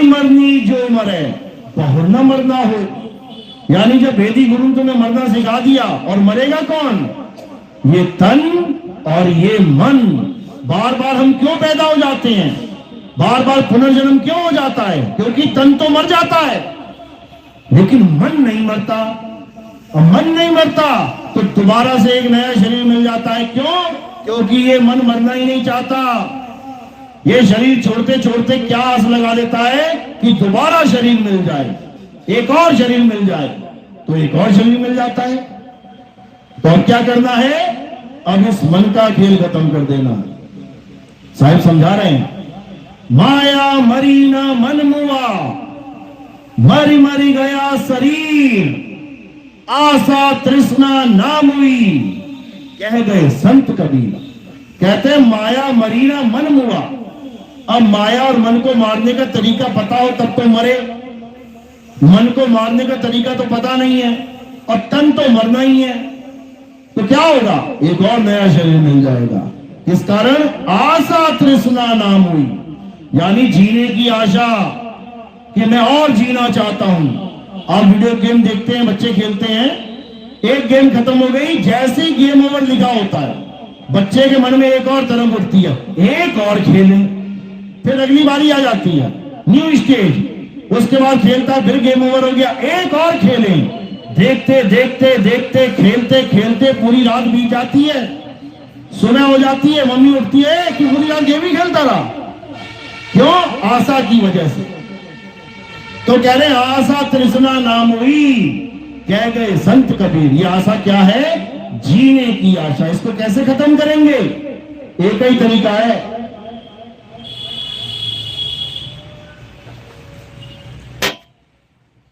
मरनी जो मरे बहुर न मरना हो। यानी जब वेदी गुरु तुम्हें मरना सिखा दिया, और मरेगा कौन? ये तन और ये मन। बार बार हम क्यों पैदा हो जाते हैं, बार बार पुनर्जन्म क्यों हो जाता है? क्योंकि तन तो मर जाता है लेकिन मन नहीं मरता। और मन नहीं मरता तो दोबारा से एक नया शरीर मिल जाता है। क्यों? क्योंकि ये मन मरना ही नहीं चाहता। ये शरीर छोड़ते छोड़ते क्या आस लगा लेता है कि दोबारा शरीर मिल जाए, एक और शरीर मिल जाए, तो एक और शरीर मिल जाता है। तो अब क्या करना है? अब इस मन का खेल खत्म कर देना। साहब समझा रहे हैं, माया मरी ना मन मुआ, मरी मरी गया शरीर, आशा तृष्णा नाम हुई, कह गए संत कबीर। कहते हैं माया मरी ना मन मुआ। अब माया और मन को मारने का तरीका पता हो तब तो मरे। मन को मारने का तरीका तो पता नहीं है और तन तो मरना ही है, तो क्या होगा? एक और नया शरीर मिल जाएगा। इस कारण आशा तृष्णा नाम हुई, यानी जीने की आशा कि मैं और जीना चाहता हूं। आप वीडियो गेम देखते हैं, बच्चे खेलते हैं, एक गेम खत्म हो गई, जैसे ही गेम ओवर लिखा होता है बच्चे के मन में एक और तरफ उठती है, एक और खेलें। फिर अगली बारी आ जाती है, न्यू स्टेज, उसके बाद खेलता है, फिर गेम ओवर हो गया, एक और खेलें। देखते देखते देखते खेलते खेलते पूरी रात बीत जाती है, सुबह हो जाती है, मम्मी उठती है कि पूरी रात गेम ही खेलता रहा। क्यों? आशा की वजह से। तो कह रहे आशा तृष्णा नाम हुई, कह गए संत कबीर। ये आशा क्या है? जीने की आशा। इसको कैसे खत्म करेंगे? एक ही तरीका है,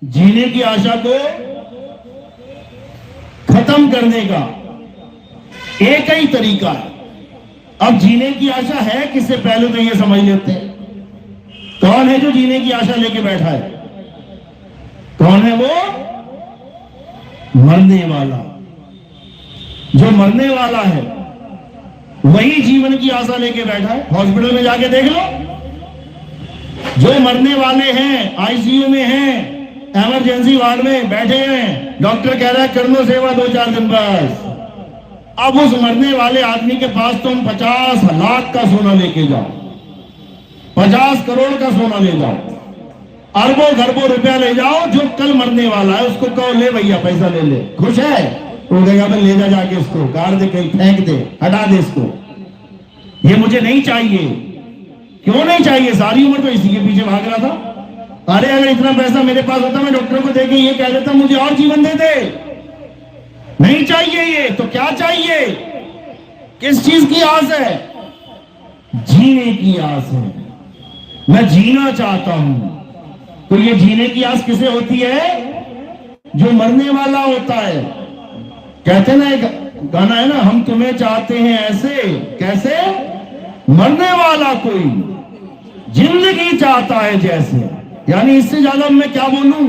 जीने की आशा को खत्म करने का एक ही तरीका है। अब जीने की आशा है किससे, पहले तो ये समझ लेते हैं। कौन है जो जीने की आशा लेके बैठा है? कौन है वो? मरने वाला। जो मरने वाला है वही जीवन की आशा लेके बैठा है। हॉस्पिटल में जाके देख लो, जो मरने वाले हैं, आईसीयू में हैं, इमरजेंसी वार्ड में बैठे हैं, डॉक्टर कह रहा है कर लो सेवा 2-4 दिन बस। अब उस मरने वाले आदमी के पास तुम 50 लाख का सोना लेके जाओ, 50 करोड़ का सोना ले जाओ, अरबों खरबों रुपया ले जाओ, जो कल मरने वाला है उसको कहो ले भैया पैसा ले ले। खुश है? वो कहेगा भाई ले जा जाके इसको गाड़ दे, कहीं फेंक दे, हटा दे इसको, ये मुझे नहीं चाहिए। क्यों नहीं चाहिए? सारी उम्र तो इसी के पीछे भाग रहा था। अरे अगर इतना पैसा मेरे पास होता मैं डॉक्टर को देके ये कह देता मुझे और जीवन दे दे। नहीं चाहिए ये, तो क्या चाहिए? किस चीज की आस है? जीने की आस है। मैं जीना चाहता हूं। तो ये जीने की आस किसे होती है? जो मरने वाला होता है। कहते ना, एक गाना है ना, हम तुम्हें चाहते हैं ऐसे, कैसे? मरने वाला कोई जिंदगी चाहता है जैसे। यानी इससे ज्यादा मैं क्या बोलूं?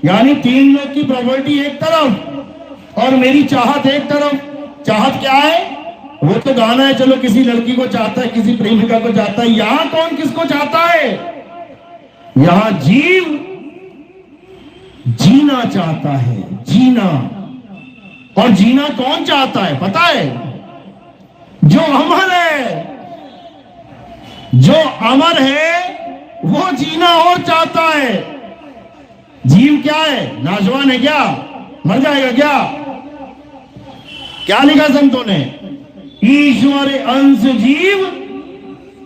यानी 3 लोग की प्रॉपर्टी एक तरफ और मेरी चाहत एक तरफ। चाहत क्या है? वो तो गाना है, चलो किसी लड़की को चाहता है, किसी प्रेमिका को चाहता है। यहां कौन किसको चाहता है? यहां जीव जीना चाहता है, जीना। और जीना कौन चाहता है पता है? जो अमर है। जो अमर है वो जीना और चाहता है। जीव क्या है? नाशवान है क्या? मर जाएगा क्या? क्या लिखा संतों ने? ईश्वर अंश जीव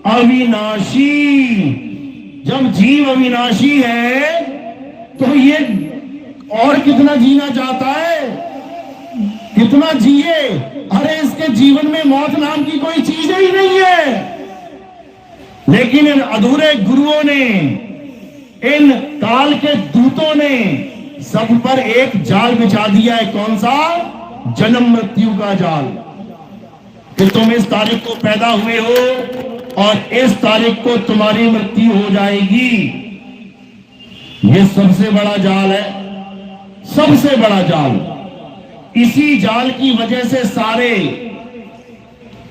अविनाशी। जब जीव अविनाशी है तो ये और कितना जीना चाहता है, कितना जिए। अरे इसके जीवन में मौत नाम की कोई चीज ही नहीं है। लेकिन इन अधूरे गुरुओं ने, इन काल के दूतों ने सब पर एक जाल बिछा दिया है। कौन सा? जन्म मृत्यु का जाल। कि तुम इस तारीख को पैदा हुए हो और इस तारीख को तुम्हारी मृत्यु हो जाएगी। ये सबसे बड़ा जाल है, सबसे बड़ा जाल। इसी जाल की वजह से सारे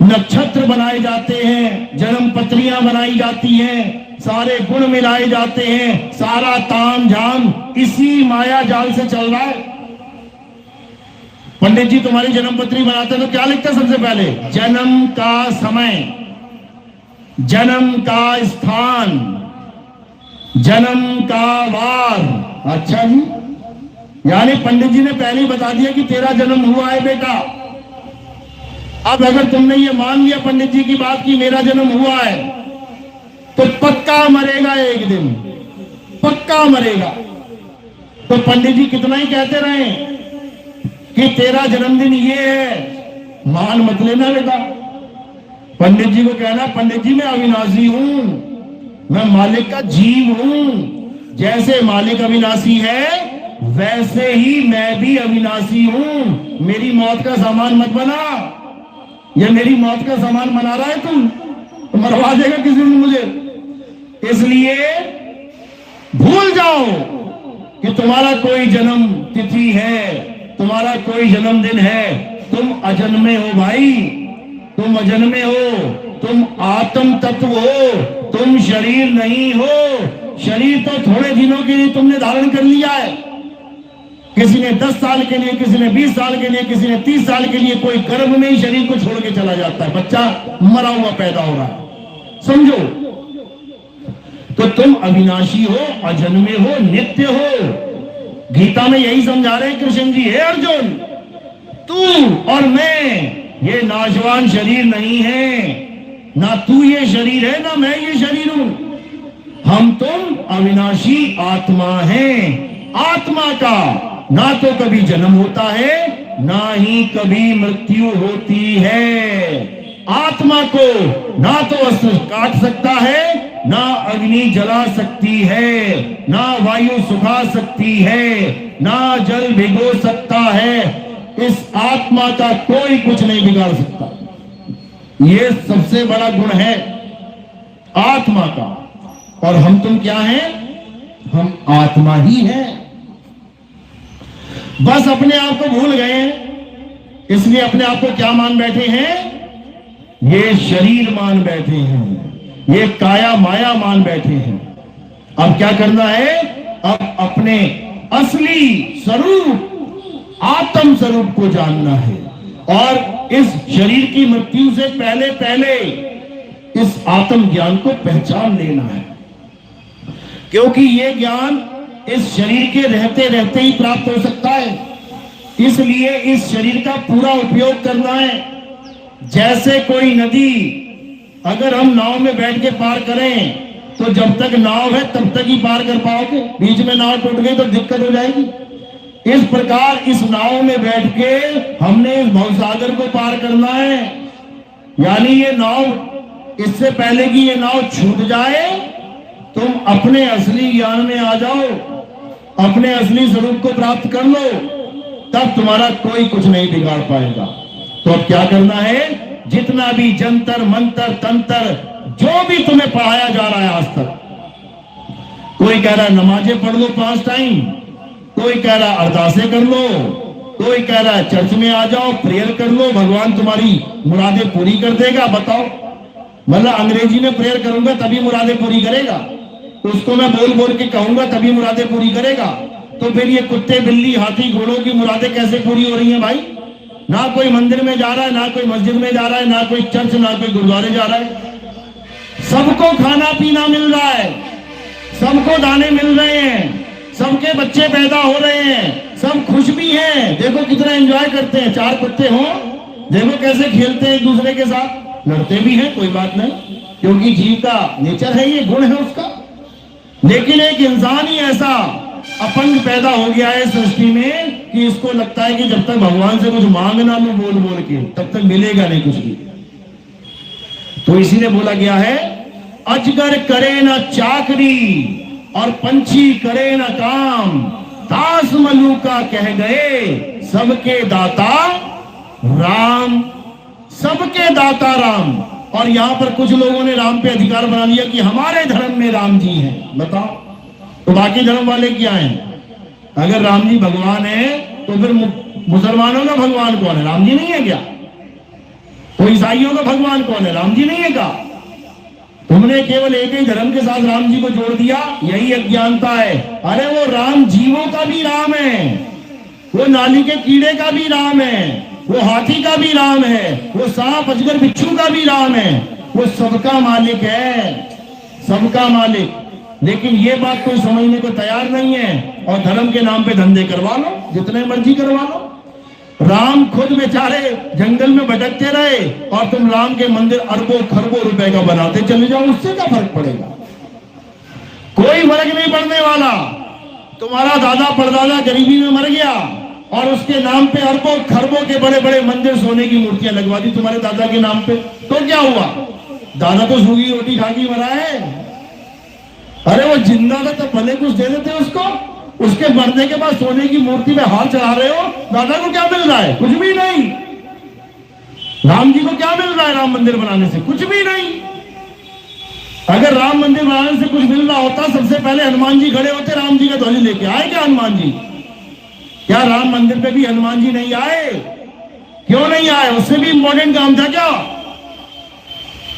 नक्षत्र बनाए जाते हैं, जन्म पत्रियां बनाई जाती हैं, सारे गुण मिलाए जाते हैं, सारा ताम झाम इसी माया जाल से चल रहा है। पंडित जी तुम्हारी जन्म पत्री बनाते तो क्या लिखते सबसे पहले? जन्म का समय, जन्म का स्थान, जन्म का वार। अच्छा जी, यानी पंडित जी ने पहले ही बता दिया कि तेरा जन्म हुआ है बेटा। अब अगर तुमने ये मान लिया पंडित जी की बात कि मेरा जन्म हुआ है, तो पक्का मरेगा एक दिन, पक्का मरेगा। तो पंडित जी कितना ही कहते रहे कि तेरा जन्मदिन ये है, मान मत लेना बेटा। पंडित जी को कहना, पंडित जी मैं अविनाशी हूं, मैं मालिक का जीव हूं। जैसे मालिक अविनाशी है वैसे ही मैं भी अविनाशी हूं। मेरी मौत का सामान मत बना। ये मेरी मौत का सामान बना रहा है तुम, तो मरवा देगा किसी दिन मुझे। इसलिए भूल जाओ कि तुम्हारा कोई जन्म तिथि है, तुम्हारा कोई जन्मदिन है। तुम अजन्मे हो भाई, तुम अजन्मे हो, तुम आत्म तत्व हो, तुम शरीर नहीं हो। शरीर तो थोड़े दिनों के लिए तुमने धारण कर लिया है। किसी ने 10 साल के लिए, किसी ने 20 साल के लिए, किसी ने 30 साल के लिए। कोई गर्भ में ही शरीर को छोड़ के चला जाता है, बच्चा मरा हुआ पैदा हो रहा है, समझो। तो तुम अविनाशी हो, अजन्मे हो, नित्य हो। गीता में यही समझा रहे हैं कृष्ण जी, हे अर्जुन तू और मैं ये नाशवान शरीर नहीं है। ना तू ये शरीर है, ना मैं ये शरीर हूं। हम तुम अविनाशी आत्मा हैं। आत्मा का ना तो कभी जन्म होता है, ना ही कभी मृत्यु होती है। आत्मा को ना तो अस्त्र काट सकता है, ना अग्नि जला सकती है, ना वायु सुखा सकती है, ना जल भिगो सकता है। इस आत्मा का कोई कुछ नहीं बिगाड़ सकता। ये सबसे बड़ा गुण है आत्मा का। और हम तुम क्या हैं? हम आत्मा ही हैं। बस अपने आप को भूल गए, इसलिए अपने आप को क्या मान बैठे हैं? ये शरीर मान बैठे हैं, ये काया माया मान बैठे हैं। अब क्या करना है? अब अपने असली स्वरूप, आत्म स्वरूप को जानना है। और इस शरीर की मृत्यु से पहले पहले इस आत्म ज्ञान को पहचान लेना है, क्योंकि ये ज्ञान इस शरीर के रहते रहते ही प्राप्त हो सकता है। इसलिए इस शरीर का पूरा उपयोग करना है। जैसे कोई नदी अगर हम नाव में बैठ के पार करें, तो जब तक नाव है तब तक ही पार कर पाओगे, बीच में नाव टूट गई तो दिक्कत हो जाएगी। इस प्रकार इस नाव में बैठ के हमने इस भवसागर को पार करना है। यानी ये नाव, इससे पहले कि ये नाव छूट जाए, तुम अपने असली ज्ञान में आ जाओ, अपने असली स्वरूप को प्राप्त कर लो, तब तुम्हारा कोई कुछ नहीं बिगाड़ पाएगा। तो अब क्या करना है? जितना भी जंतर मंतर तंत्र जो भी तुम्हें पढ़ाया जा रहा है आज तक, कोई कह रहा है नमाजें पढ़ लो 5 टाइम, कोई कह रहा है अरदासें कर लो, कोई कह रहा है चर्च में आ जाओ, प्रेयर कर लो, भगवान तुम्हारी मुरादें पूरी कर देगा। बताओ, मतलब अंग्रेजी में प्रेयर करूंगा तभी मुरादें पूरी करेगा, उसको मैं बोल बोल के कहूंगा तभी मुरादें पूरी करेगा। तो फिर ये कुत्ते बिल्ली हाथी घोड़ों की मुरादें कैसे पूरी हो रही हैं भाई? ना कोई मंदिर में जा रहा है, ना कोई मस्जिद में जा रहा है, ना कोई चर्च, ना कोई गुरुद्वारे जा रहा है। सबको खाना पीना मिल रहा है, सबको दाने मिल रहे हैं, सबके बच्चे पैदा हो रहे हैं, सब खुश भी हैं। देखो कितना एंजॉय करते हैं। 4 कुत्ते हों, देखो कैसे खेलते हैं एक दूसरे के साथ, लड़ते भी हैं, कोई बात नहीं, क्योंकि जीव का नेचर है, ये गुण है उसका। लेकिन एक इंसान ही ऐसा अपंग पैदा हो गया है सृष्टि में कि इसको लगता है कि जब तक भगवान से कुछ मांगना लो बोल बोल के, तब तक मिलेगा नहीं कुछ भी। तो इसीलिए बोला गया है, अजगर करे ना चाकरी और पंछी करे ना काम, दास मलूका कह गए सबके दाता राम। सबके दाता राम। और यहां पर कुछ लोगों ने राम पे अधिकार बना लिया कि हमारे धर्म में राम जी हैं। बताओ, तो बाकी धर्म वाले क्या हैं? अगर राम जी भगवान है तो फिर मुसलमानों का भगवान कौन है? राम जी नहीं है क्या? तो ईसाइयों का भगवान कौन है? राम जी नहीं है क्या? तुमने केवल एक ही धर्म के साथ राम जी को जोड़ दिया, यही अज्ञानता है। अरे वो राम जीवों का भी राम है, वो नाली के कीड़े का भी राम है, वो हाथी का भी राम है, वो सांप अजगर बिच्छू का भी राम है, वो सबका मालिक है, सबका मालिक। लेकिन ये बात कोई समझने को तैयार नहीं है, और धर्म के नाम पे धंधे करवा लो, जितने मर्जी करवा लो। राम खुद बेचारे जंगल में भटकते रहे, और तुम राम के मंदिर अरबों खरबों रुपए का बनाते चले जाओ, उससे क्या फर्क पड़ेगा? कोई फर्क नहीं पड़ने वाला। तुम्हारा दादा परदादा गरीबी में मर गया, और उसके नाम पे अरबों खरबों के बड़े बड़े मंदिर, सोने की मूर्तियां लगवा दी तुम्हारे दादा के नाम पे, तो क्या हुआ? दादा तो सूखी रोटी खा के मरा है। अरे वो जिंदा था तो भले कुछ दे देते उसको, उसके मरने के बाद सोने की मूर्ति में हाथ चढ़ा रहे हो, दादा को क्या मिल रहा है? कुछ भी नहीं। राम जी को क्या मिल रहा है राम मंदिर बनाने से? कुछ भी नहीं। अगर राम मंदिर बनाने से कुछ मिल रहा होता, सबसे पहले हनुमान जी खड़े होते, राम जी का ध्वज लेके आए क्या हनुमान जी? क्या राम मंदिर पे भी हनुमान जी नहीं आए? क्यों नहीं आए? उससे भी इंपॉर्टेंट काम था क्या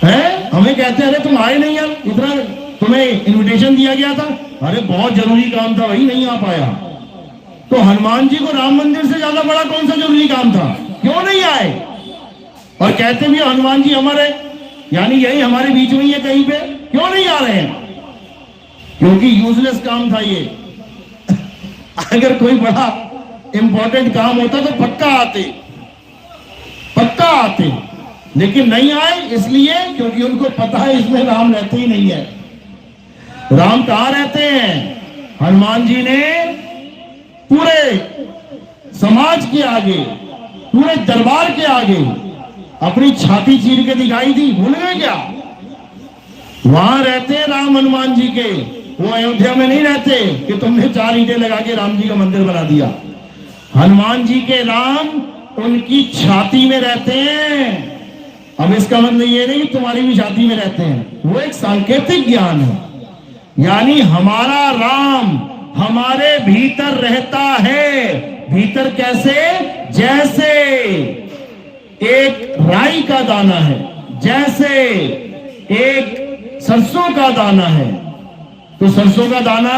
है? हमें कहते हैं अरे तुम आए नहीं यार, इतना तुम्हें इनविटेशन दिया गया था। अरे बहुत जरूरी काम था, वही नहीं आ पाया। तो हनुमान जी को राम मंदिर से ज्यादा बड़ा कौन सा जरूरी काम था? क्यों नहीं आए? और कहते भी हनुमान जी अमर है, यानी यही हमारे बीच में ही है कहीं पे, क्यों नहीं आ रहे हैं? क्योंकि यूजलेस काम था ये। अगर कोई बड़ा इंपॉर्टेंट काम होता तो पक्का आते, पक्का आते, लेकिन नहीं आए। इसलिए क्योंकि उनको पता है इसमें राम रहते ही नहीं है। राम कहां रहते हैं? हनुमान जी ने पूरे समाज के आगे, पूरे दरबार के आगे अपनी छाती चीर के दिखाई दी। भूल गए क्या? वहां रहते हैं राम हनुमान जी के, वो अयोध्या में नहीं रहते कि तुमने 4 ईंटें लगा के राम जी का मंदिर बना दिया। हनुमान जी के राम उनकी छाती में रहते हैं। अब इसका मतलब ये नहीं कि तुम्हारी भी छाती में रहते हैं, वो एक सांकेतिक ज्ञान है। यानी हमारा राम हमारे भीतर रहता है। भीतर कैसे? जैसे एक राई का दाना है, जैसे एक सरसों का दाना है। तो सरसों का दाना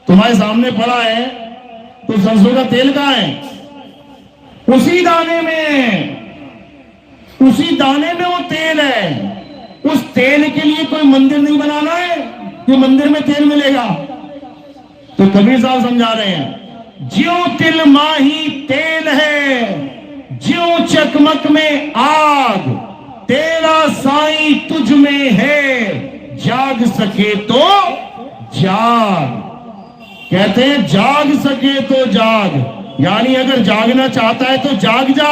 तुम्हारे सामने पड़ा है, तो सरसों का तेल कहां है? उसी दाने में, उसी दाने में वो तेल है। उस तेल के लिए कोई मंदिर नहीं बनाना है कि मंदिर में तेल मिलेगा। तो कबीर साहब समझा रहे हैं, ज्यों तिल माही तेल है, ज्यों चकमक में आग, तेरा साईं तुझ में है, जाग सके तो जाग। कहते हैं जाग सके तो जाग, यानी अगर जागना चाहता है तो जाग जा,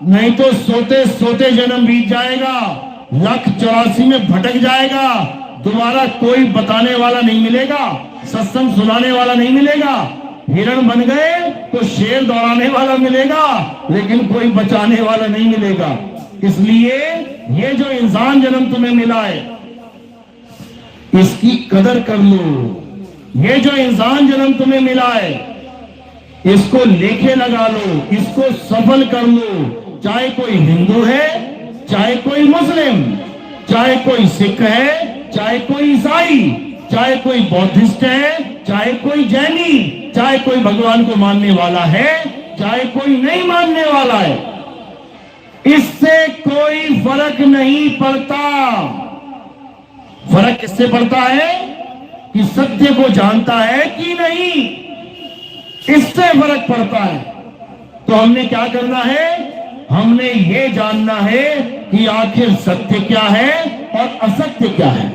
नहीं तो सोते सोते जन्म बीत जाएगा, 1,84 में भटक जाएगा। दोबारा कोई बताने वाला नहीं मिलेगा, सत्संग सुनाने वाला नहीं मिलेगा। हिरण बन गए तो शेर दौड़ाने वाला मिलेगा, लेकिन कोई बचाने वाला नहीं मिलेगा। इसलिए ये जो इंसान जन्म तुम्हें मिला है, इसकी कदर कर लो। ये जो इंसान जन्म तुम्हें मिला है, इसको लेके लगा लो, इसको सफल कर लो। चाहे कोई हिंदू है, चाहे कोई मुस्लिम, चाहे कोई सिख है, चाहे कोई ईसाई, चाहे कोई बौद्धिस्ट है, चाहे कोई जैनी, चाहे कोई भगवान को मानने वाला है, चाहे कोई नहीं मानने वाला है, इससे कोई फर्क नहीं पड़ता। फर्क किससे पड़ता है? कि सत्य को जानता है कि नहीं, इससे फर्क पड़ता है। तो हमने क्या करना है? हमने ये जानना है कि आखिर सत्य क्या है और असत्य क्या है।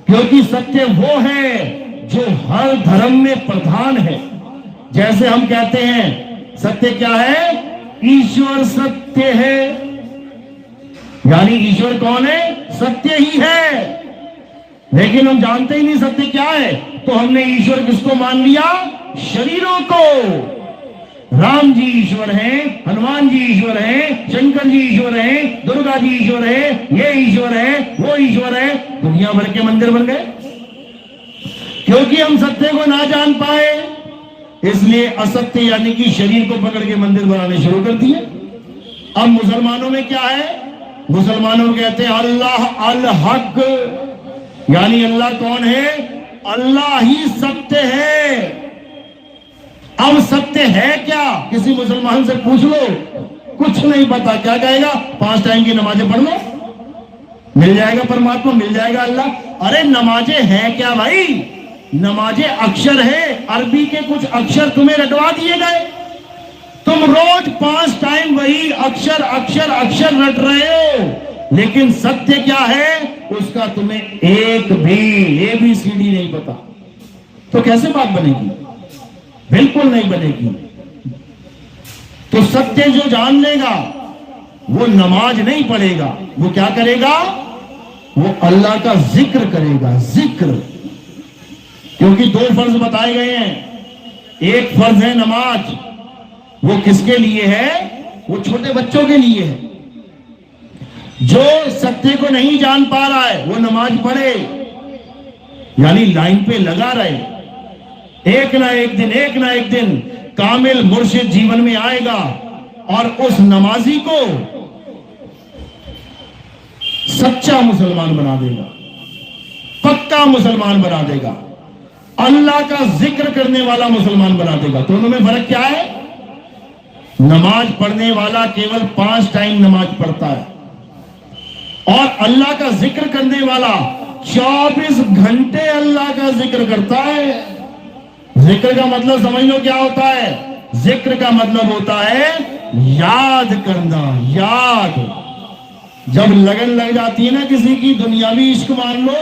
क्योंकि सत्य वो है जो हर धर्म में प्रधान है। जैसे हम कहते हैं सत्य क्या है? ईश्वर सत्य है, यानी ईश्वर कौन है? सत्य ही है। लेकिन हम जानते ही नहीं सत्य क्या है, तो हमने ईश्वर किसको मान लिया? शरीरों को। राम जी ईश्वर हैं, हनुमान जी ईश्वर हैं, शंकर जी ईश्वर हैं, दुर्गा जी ईश्वर है, ये ईश्वर है, वो ईश्वर है। दुनिया भर के मंदिर बन गए। क्योंकि हम सत्य को ना जान पाए, इसलिए असत्य यानी कि शरीर को पकड़ के मंदिर बनाने शुरू कर दिए। अब मुसलमानों में क्या है? मुसलमानों कहते हैं अल्लाह अल हक, यानी अल्लाह कौन है? अल्लाह ही सत्य है। अब सत्य है क्या? किसी मुसलमान से पूछ लो, कुछ नहीं पता। क्या कहेगा? 5 टाइम की नमाजें पढ़ लो, मिल जाएगा परमात्मा, मिल जाएगा अल्लाह। अरे नमाजें हैं क्या भाई? नमाजें अक्षर है, अरबी के कुछ अक्षर तुम्हें रटवा दिए गए, तुम रोज 5 टाइम वही अक्षर अक्षर अक्षर रट रहे हो, लेकिन सत्य क्या है उसका तुम्हें एक भी ABCD नहीं पता। तो कैसे बात बनेगी? बिल्कुल नहीं बनेगी। तो सत्य जो जान लेगा वो नमाज नहीं पढ़ेगा, वो क्या करेगा? वो अल्लाह का जिक्र करेगा, जिक्र। क्योंकि 2 फर्ज बताए गए हैं। एक फर्ज है नमाज, वो किसके लिए है? वो छोटे बच्चों के लिए है। जो सत्य को नहीं जान पा रहा है वो नमाज पढ़े, यानी लाइन पे लगा रहे। एक ना एक दिन कामिल मुर्शिद जीवन में आएगा और उस नमाजी को सच्चा मुसलमान बना देगा, पक्का मुसलमान बना देगा, अल्लाह का जिक्र करने वाला मुसलमान बना देगा। दोनों में फर्क क्या है? नमाज पढ़ने वाला केवल 5 टाइम नमाज पढ़ता है, और अल्लाह का जिक्र करने वाला 24 घंटे अल्लाह का जिक्र करता है। जिक्र का मतलब समझ लो क्या होता है? जिक्र का मतलब होता है याद करना, याद। जब लगन लग जाती है ना किसी की, दुनियावी इश्क मान लो,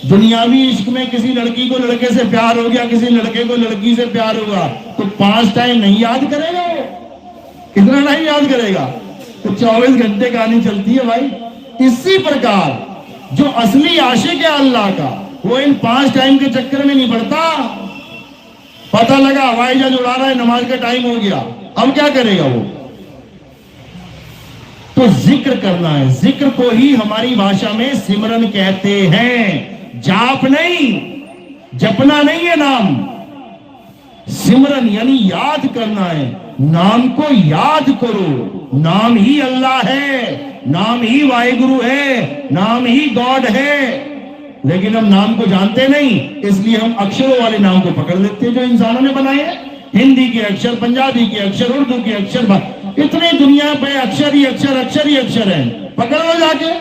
दुनियावी इश्क में किसी लड़की को लड़के से प्यार हो गया, किसी लड़के को लड़की से प्यार होगा, तो 5 टाइम नहीं याद करेगा, कितना नहीं याद करेगा? तो 24 घंटे कहानी चलती है भाई। इसी प्रकार जो असली आशिक है अल्लाह का, वो इन 5 टाइम के चक्कर में नहीं पड़ता। पता लगा हवाई जहाज उड़ा रहा है, नमाज का टाइम हो गया, अब क्या करेगा वो? तो जिक्र करना है। जिक्र को ही हमारी भाषा में सिमरन कहते हैं, जाप नहीं, जपना नहीं है नाम। सिमरन यानी याद करना है, नाम को याद करो। नाम ही अल्लाह है, नाम ही वाहिगुरु है, नाम ही गॉड है, लेकिन हम नाम को जानते नहीं, इसलिए हम अक्षरों वाले नाम को पकड़ लेते हैं जो इंसानों ने बनाए हैं। हिंदी के अक्षर, पंजाबी के अक्षर, उर्दू के अक्षर, इतने दुनिया पे अक्षर ही अक्षर, अक्षर ही अक्षर है, पकड़ लो जाके,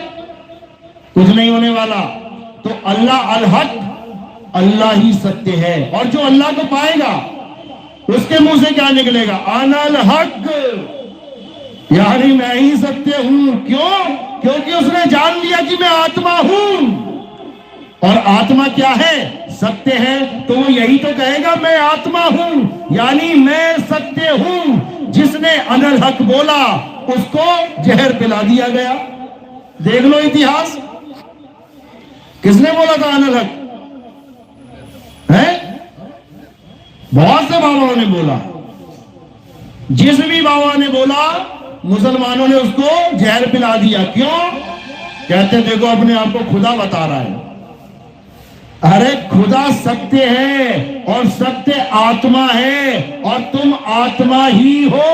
कुछ नहीं होने वाला। तो अल्लाह अल हक, अल्लाह ही सत्य है, और जो अल्लाह को पाएगा उसके मुंह से क्या निकलेगा? अनल हक, यानी मैं ही सत्य हूं। क्यों? क्योंकि उसने जान लिया कि मैं आत्मा हूं, और आत्मा क्या है? सत्य है। तो वो यही तो कहेगा मैं आत्मा हूं, यानी मैं सत्य हूं। जिसने अनल हक बोला उसको जहर पिला दिया गया। देख लो इतिहास, किसने बोला था अनल हक? है बहुत से बाबाओं ने बोला। जिस भी बाबा ने बोला, मुसलमानों ने उसको जहर पिला दिया। क्यों? कहते देखो अपने आप को खुदा बता रहा है। अरे खुदा सत्य है और सत्य आत्मा है, और तुम आत्मा ही हो।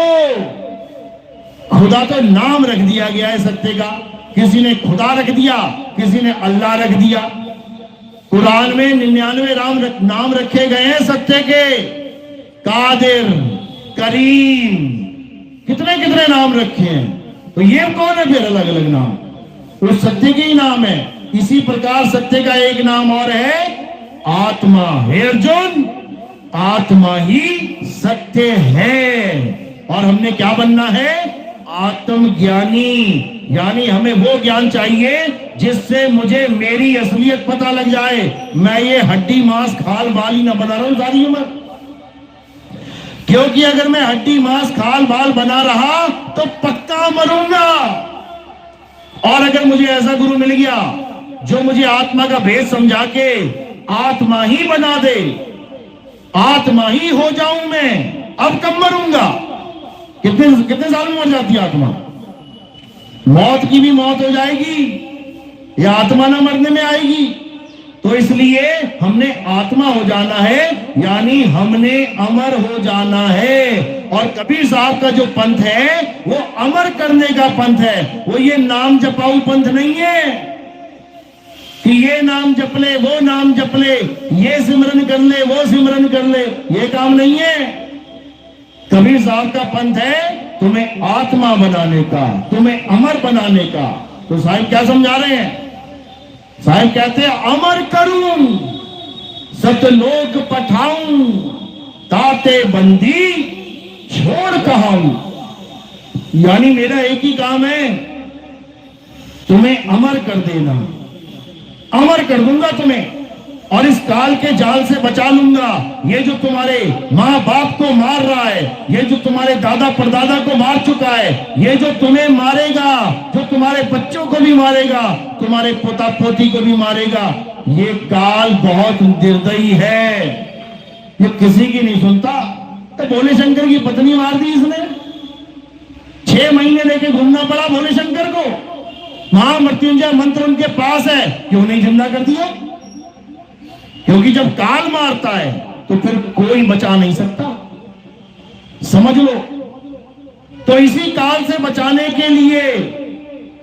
खुदा तो नाम रख दिया गया है सत्य का, किसी ने खुदा रख दिया, किसी ने अल्लाह रख दिया। कुरान में 99 नाम रखे गए हैं सत्य के। कादिर, करीम, कितने कितने नाम रखे हैं। तो ये कौन है फिर अलग अलग नाम? तो सत्य के ही नाम है। इसी प्रकार सत्य का एक नाम और है आत्मा। हे अर्जुन, आत्मा ही सत्य है, और हमने क्या बनना है? आत्मज्ञानी। यानी हमें वो ज्ञान चाहिए जिससे मुझे मेरी असलियत पता लग जाए। मैं ये हड्डी मांस खाल बाल ही ना बना रहा हूं सारी उम्र, क्योंकि अगर मैं हड्डी मांस खाल बाल बना रहा तो पक्का मरूंगा। और अगर मुझे ऐसा गुरु मिल गया जो मुझे आत्मा का भेद समझा के आत्मा ही बना दे, आत्मा ही हो जाऊं मैं, अब कब मरूंगा? कितने कितने साल में मर जाती है आत्मा? मौत की भी मौत हो जाएगी, या आत्मा ना मरने में आएगी? तो इसलिए हमने आत्मा हो जाना है, यानी हमने अमर हो जाना है। और कबीर साहब का जो पंथ है वो अमर करने का पंथ है, वो ये नाम जपाऊ पंथ नहीं है कि ये नाम जप ले, वो नाम जप ले, ये सिमरन कर ले, वो सिमरन कर ले, ये काम नहीं है। कबीर साहब का पंथ है तुम्हें आत्मा बनाने का, तुम्हें अमर बनाने का। तो साहिब क्या समझा रहे हैं? साहिब कहते हैं अमर करूं सतलोक पठाऊं, ताते बंदी छोड़ कहाऊं। यानी मेरा एक ही काम है, तुम्हें अमर कर देना, अमर कर दूंगा तुम्हें, और इस काल के जाल से बचा लूंगा। ये जो तुम्हारे माँ बाप को मार रहा है, ये जो तुम्हारे दादा परदादा को मार चुका है, ये जो तुम्हें मारेगा, जो तुम्हारे बच्चों को भी मारेगा, तुम्हारे पोता पोती को भी मारेगा, ये काल बहुत निर्दयी है, ये किसी की नहीं सुनता। तो भोले शंकर की पत्नी मार दी इसने, 6 महीने लेके घूमना पड़ा भोले शंकर को। महामृत्युंजय मंत्र उनके पास है, क्यों नहीं जिंदा कर दिया? क्योंकि जब काल मारता है तो फिर कोई बचा नहीं सकता, समझ लो। तो इसी काल से बचाने के लिए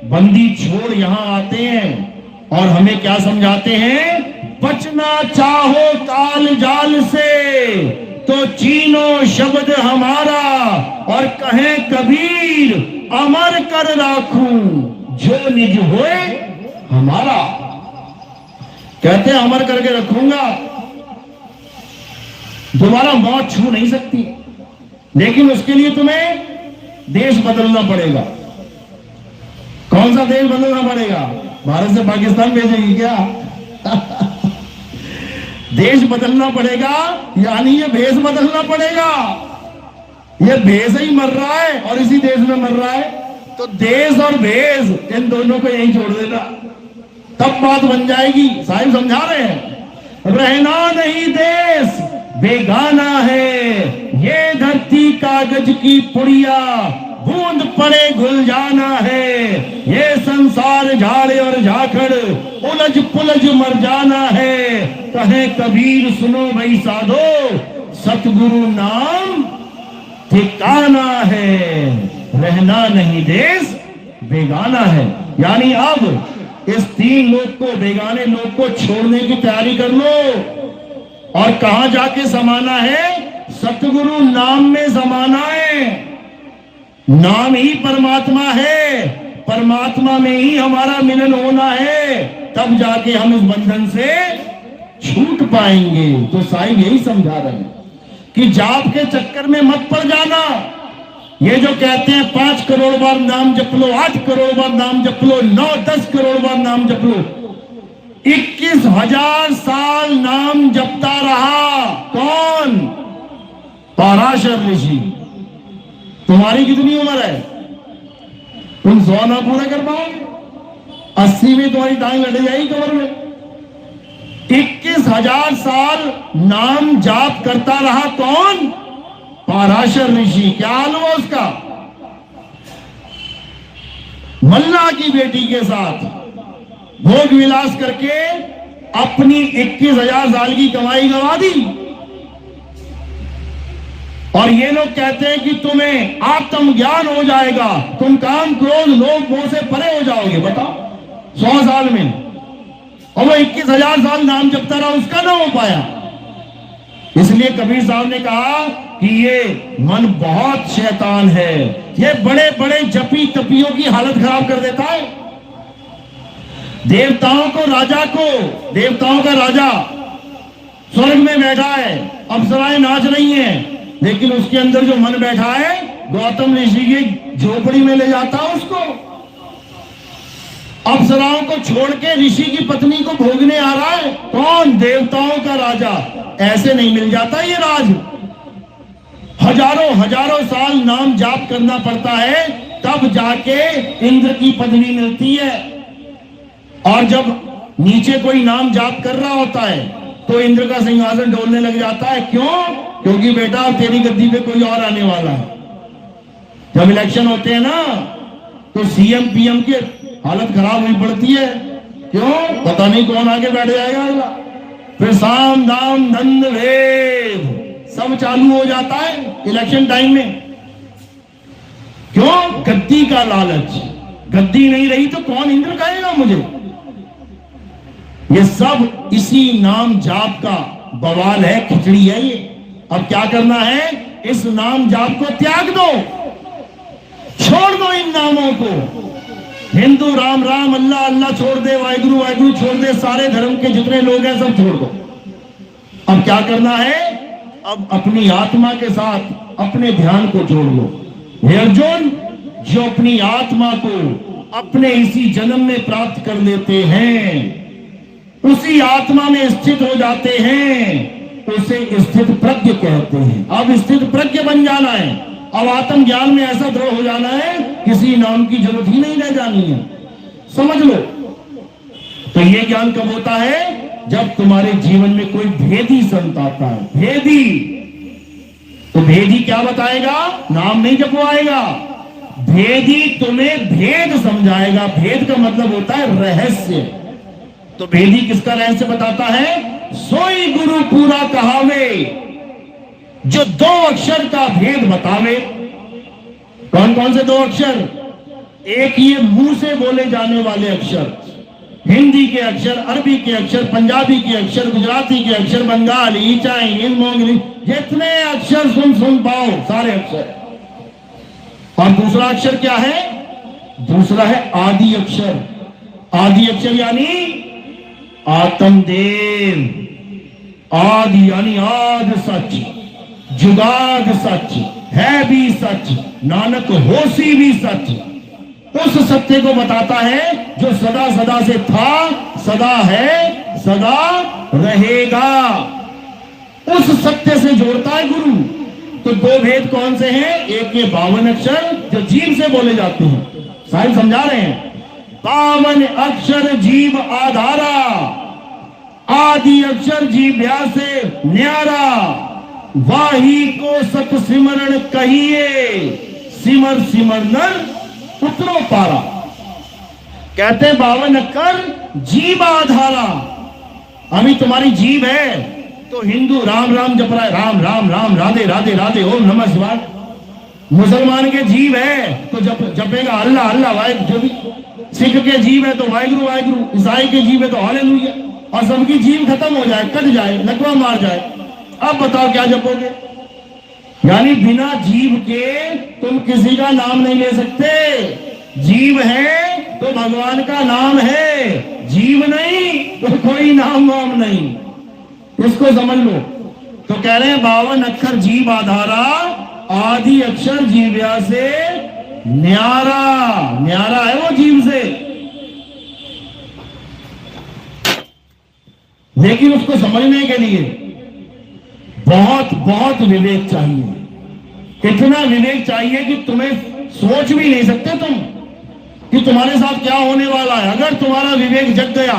बंदी छोड़ यहां आते हैं और हमें क्या समझाते हैं? बचना चाहो काल जाल से तो चीनो शब्द हमारा, और कहें कबीर अमर कर राखूं जो निज होए हमारा। कहते हैं अमर करके रखूंगा, दोबारा मौत छू नहीं सकती, लेकिन उसके लिए तुम्हें देश बदलना पड़ेगा। कौन सा देश बदलना पड़ेगा? भारत से पाकिस्तान भेजेगी क्या? देश बदलना पड़ेगा, यानी ये भेष बदलना पड़ेगा। ये भेष ही मर रहा है और इसी देश में मर रहा है, तो देश और भेष इन दोनों को यहीं छोड़ देना, तब बात बन जाएगी। साहिब समझा रहे हैं, रहना नहीं देश बेगाना है, ये धरती कागज की पुड़िया, बूंद पड़े घुल जाना है, ये संसार झाड़े और झाखड़ उलझ पुलझ मर जाना है। कहे कबीर सुनो भाई साधो, सतगुरु नाम ठिकाना है, रहना नहीं देश बेगाना है। यानी अब इस 3 लोग को, बेगाने लोग को छोड़ने की तैयारी कर लो। और कहां जाके समाना है? सतगुरु नाम में समाना है। नाम ही परमात्मा है, परमात्मा में ही हमारा मिलन होना है, तब जाके हम इस बंधन से छूट पाएंगे। तो साहिब यही समझा रहे हैं कि जाप के चक्कर में मत पड़ जाना। ये जो कहते हैं 5 करोड़ बार नाम जप लो, 8 करोड़ बार नाम जप लो, 9-10 करोड़ बार नाम जप लो, 21,000 साल नाम जपता रहा कौन? पराशर ऋषि। तुम्हारी कितनी उम्र है? तुम 100 ना पूरा कर पाओगे, 80 में तुम्हारी टांग लड़ जाएगी कमर में। 21,000 साल नाम जाप करता रहा कौन? पराशर ऋषि। क्या हाल हुआ उसका? मल्ला की बेटी के साथ भोग विलास करके अपनी 21,000 साल की कमाई गंवा दी। और ये लोग कहते हैं कि तुम्हें आत्मज्ञान हो जाएगा, तुम काम क्रोध लोभ मोह से परे हो जाओगे। बताओ 100 साल में, और वो 21,000 साल नाम जपता रहा, उसका ना हो पाया। इसलिए कबीर साहब ने कहा कि ये मन बहुत शैतान है, ये बड़े बड़े जपी तपियों की हालत खराब कर देता है। देवताओं को, राजा को, देवताओं का राजा स्वर्ग में बैठा है, अप्सराएं नाच रही हैं, लेकिन उसके अंदर जो मन बैठा है गौतम ऋषि की झोपड़ी में ले जाता है उसको। अप्सराओं को छोड़ के ऋषि की पत्नी को भोगने आ रहा है कौन? देवताओं का राजा। ऐसे नहीं मिल जाता ये राज, हजारों हजारों साल नाम जाप करना पड़ता है, तब जाके इंद्र की पदवी मिलती है। और जब नीचे कोई नाम जाप कर रहा होता है तो इंद्र का सिंहासन डोलने लग जाता है। क्यों? क्योंकि बेटा अब तेरी गद्दी पे कोई और आने वाला है। जब इलेक्शन होते हैं ना, तो सीएम पीएम की हालत खराब हुई पड़ती है क्यों? पता नहीं कौन आगे बैठ जाएगा अगला। फिर साम दाम दंड भेद सब चालू हो जाता है इलेक्शन टाइम में। क्यों? गद्दी का लालच। गद्दी नहीं रही तो कौन इंद्र कहेगा मुझे? ये सब इसी नाम जाप का बवाल है, खिचड़ी है ये। अब क्या करना है? इस नाम जाप को त्याग दो, छोड़ दो इन नामों को। हिंदू राम राम, अल्लाह अल्लाह छोड़ दे, वाहिगुरु वाहिगुरु छोड़ दे, सारे धर्म के जितने लोग हैं सब छोड़ दो। अब क्या करना है? अब अपनी आत्मा के साथ अपने ध्यान को जोड़ लो। हे अर्जुन, जो अपनी आत्मा को अपने इसी जन्म में प्राप्त कर लेते हैं, उसी आत्मा में स्थित हो जाते हैं, उसे स्थित प्रज्ञ कहते हैं। अब स्थित प्रज्ञ बन जाना है। अब आत्म ज्ञान में ऐसा दृढ़ हो जाना है, किसी नाम की जरूरत ही नहीं रह जानी है। समझ लो। तो ये ज्ञान कब होता है? जब तुम्हारे जीवन में कोई भेदी संत आता है। भेदी तो भेदी क्या बताएगा? नाम नहीं जपवाएगा, भेदी तुम्हें भेद समझाएगा। भेद का मतलब होता है रहस्य। तो भेदी किसका रहस्य बताता है? सोई गुरु पूरा कहावे, जो दो अक्षर का भेद बतावे। कौन कौन से दो अक्षर? एक ये मुंह से बोले जाने वाले अक्षर, हिंदी के अक्षर, अरबी के अक्षर, पंजाबी के अक्षर, गुजराती के अक्षर, बंगाली, चाइनीज, मोंगली, जितने अक्षर सुन पाओ सारे अक्षर। और दूसरा अक्षर क्या है? दूसरा है आदि अक्षर। आदि अक्षर यानी आत्मदेव। आदि यानी आद सच, जुगाद सच, है भी सच, नानक होसी भी सच। उस सत्य को बताता है जो सदा सदा से था, सदा है, सदा रहेगा। उस सत्य से जोड़ता है गुरु। तो दो भेद कौन से हैं? एक ये 52 अक्षर जो जीव से बोले जाते हैं, साहिब समझा रहे हैं। 52 अक्षर जीव आधारा, आदि अक्षर जीव्या से न्यारा, वाही को सत सिमरण कहिए, सिमर सिमर नर उतरो पारा। कहते 52 अक्षर जीव आधारा। अभी तुम्हारी जीव है तो हिंदू राम राम जप रहा है, राम राम राम, राधे राधे राधे, ओम नमः शिवाय। मुसलमान के जीव है तो जपेगा अल्लाह अल्लाह वाहिगुरु। जो भी सिख के जीव है तो वाहिगुरु वाहिगुरु, ईसाई के जीव है तो हालेलुया। और सबकी जीव खत्म हो जाए, कट जाए, लकवा मार जाए, अब बताओ क्या जपोगे? यानी बिना जीव के तुम किसी का नाम नहीं ले सकते। जीव है तो भगवान का नाम है, जीव नहीं तो कोई नाम वाम नहीं। इसको समझ लो। तो कह रहे हैं 52 अक्षर जीव आधारा, आदि अक्षर जीव्या से न्यारा। न्यारा है वो जीव से, लेकिन उसको समझने के लिए बहुत बहुत विवेक चाहिए। इतना विवेक चाहिए कि तुम्हें सोच भी नहीं सकते तुम कि तुम्हारे साथ क्या होने वाला है। अगर तुम्हारा विवेक जग गया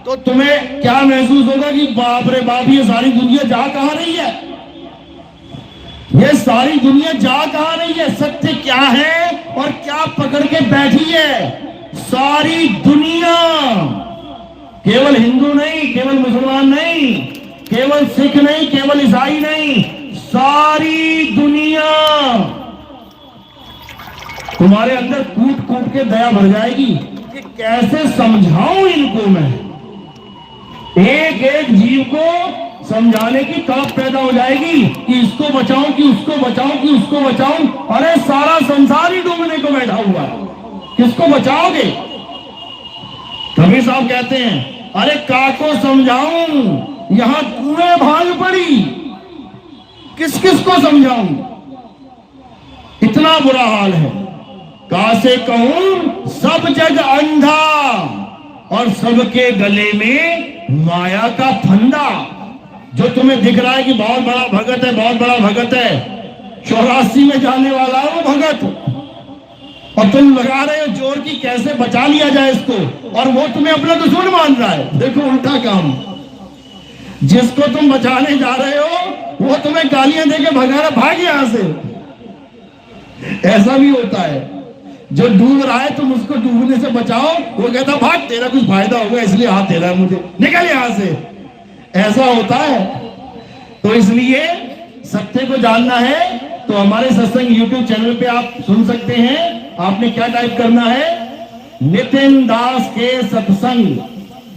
तो तुम्हें क्या महसूस होगा कि बाप रे बाप, ये सारी दुनिया जा कहां रही है, ये सारी दुनिया जा कहां रही है, सत्य क्या है और क्या पकड़ के बैठी है सारी दुनिया। केवल हिंदू नहीं, केवल मुसलमान नहीं, केवल सिख नहीं, केवल ईसाई नहीं, सारी दुनिया तुम्हारे अंदर कूट कूट के दया भर जाएगी कि कैसे समझाऊं इनको मैं। एक एक जीव को समझाने की तड़प पैदा हो जाएगी कि इसको बचाऊं, कि उसको बचाऊं, कि उसको बचाऊं। अरे सारा संसार ही डूबने को बैठा हुआ है, किसको बचाओगे? कबीर साहब कहते हैं, अरे काको समझाऊं, यहां कुएं भाग पड़ी, किस किस को समझाऊं? इतना बुरा हाल है। कासे कहूं सब जग अंधा और सबके गले में माया का फंदा। जो तुम्हें दिख रहा है कि बहुत बड़ा भगत है, बहुत बड़ा भगत है, 84 में जाने वाला है वो भगत, और तुम लगा रहे हो जोर की कैसे बचा लिया जाए इसको, और वो तुम्हें अपना दुश्मन मान रहा है। देखो उल्टा काम, जिसको तुम बचाने जा रहे हो वो तुम्हें गालियां देके भगा रहा, भाग यहां से। ऐसा भी होता है। जो डूब रहा है तुम उसको डूबने से बचाओ, वो कहता भाग तेरा कुछ फायदा होगा इसलिए हाथ दे रहा है मुझे, निकल यहां से। ऐसा होता है। तो इसलिए सत्य को जानना है तो हमारे सत्संग यूट्यूब चैनल पे आप सुन सकते हैं। आपने क्या टाइप करना है, नितिन दास के सत्संग,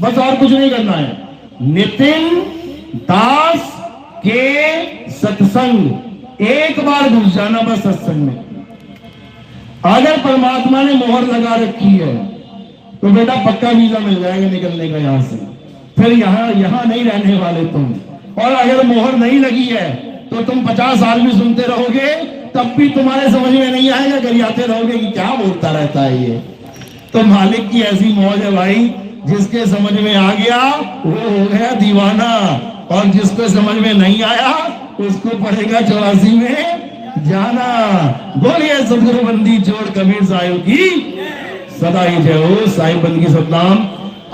बस और कुछ नहीं करना है। नितिन दास के सत्संग, एक बार घुस जाना बस सत्संग में। अगर परमात्मा ने मोहर लगा रखी है तो बेटा पक्का वीजा मिल जाएगा निकलने का यहां से, फिर यहां नहीं रहने वाले तुम। और अगर मोहर नहीं लगी है तो तुम 50 साल भी सुनते रहोगे तब भी तुम्हारे समझ में नहीं आएगा, गरियाते रहोगे कि क्या बोलता रहता है ये। तो मालिक की ऐसी मौज है भाई, जिसके समझ में आ गया वो हो गया दीवाना, और जिसको समझ में नहीं आया उसको पड़ेगा 84 में जाना। बोलिए सदगुरु बंदी जोड़ कबीर साहिब की सदा ही जय हो। साहिब बंदी की सतनाम।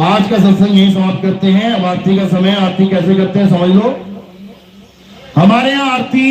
आज का सत्संग यही समाप्त करते हैं। अब आरती का समय, आरती कैसे करते हैं समझ लो। हमारे यहाँ आरती